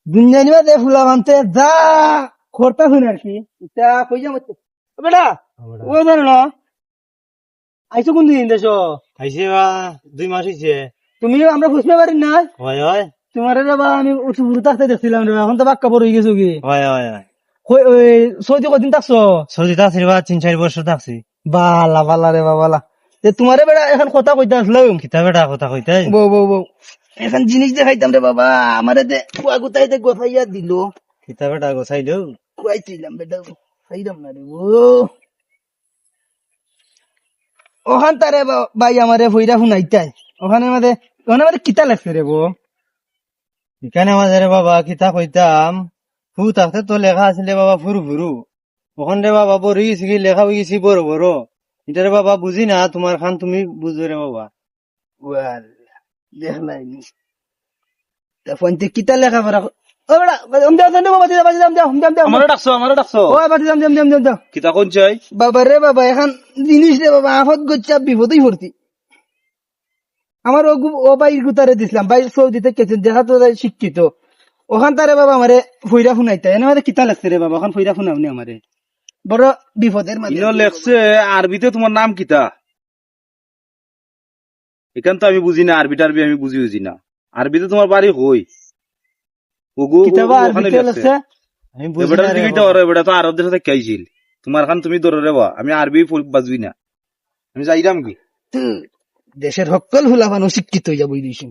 দুনিয়া নিবা দে ফুলা মানতে যা খরতা শুন আর কি এটা কই যাম বেটা ও জানো না আইছো কোন দিন দেশ আইছে বা 2 মাস হইছে। তুমি আমরা বুঝতে পারি না হয় হয় তোমার রে বা আমি উঠু থাকতে দেখছিলাম রে এখন তো বাক্কা পড়ে গেছো কি হয় হয় হয় ওই সৌদি কদিন থাকছো সৌদিতে আছি বা 3-4 বছর থাকছি। বালা বালা রে বাবালা তোমারে বেটা এখন কথা কইতে আসলাম কিতা বেটা কথা কইতাই বউ বউ বউ এখন জিনিস দেখাইতাম রে বাবা আমারে দে কুয়া গুতাইতে গোথাইয়া দিল কিতা বেটা গোছাইলো কুয়াইছিলাম বেটা খাইলাম না রে ও ওখান তারে ভাই আমারে ভইরা শুনাইতাই ওখানে আমাদের কিতা লাগছে রে বউ এখানে আমাদের বাবা কিতা কইতাম ফু থাকতে তো লেখা আছিল বাবা ফুরু ফুরু ওখান রে বাবা পড়ে গেছি কি লেখা হয়ে গেছি বড় বড় এটারে বাবা বুঝি না তোমার খান তুমি বুঝবে রে বাবা। ওয়াল দেখলাইনি তা ফোনতে কিতা লেখা পড়া ও বেটা ওম দাও দাও বাবা দিদা বাজি দাম দাও আমারে ডাকছো ও বাজি দাম কিতা কোন চাই বাবা রে বাবা এখন জিনিস রে বাবা আফত গচ্ছা বিপদই ভর্তি আমার ও ভাই গুতারে দিছিলাম ভাই সৌদিতে কেছেন দেখা তো শিক্ষিত ওখান তারে বাবা আমারে ফইরা শুনাইতা এনে আমাদের কিতা লাগছে রে বাবা ওখান ফইরা শুনাওনি আমারে বড় বিপদের মাঝে ইনো লেখছে আরবিতে তোমার নাম কিতা এখান তো আমি বুঝি না আরবি টারবি আমি বুঝি না আরবিতে তোমার বাড়ি কই ওগু কিতাবা ওখানে আরবিতে লেখছে লাগছে আমি বুঝি এবারে না রে দিকে ওরে বেটা তো আরবদের সাথে খাইছিল তোমার খান তুমি ধরে রে বা আমি আরবি বাজবি না আমি যাইরাম কি দেশের সকল হুলাফান শিক্ষিত হইয়া বই দিয়েছেন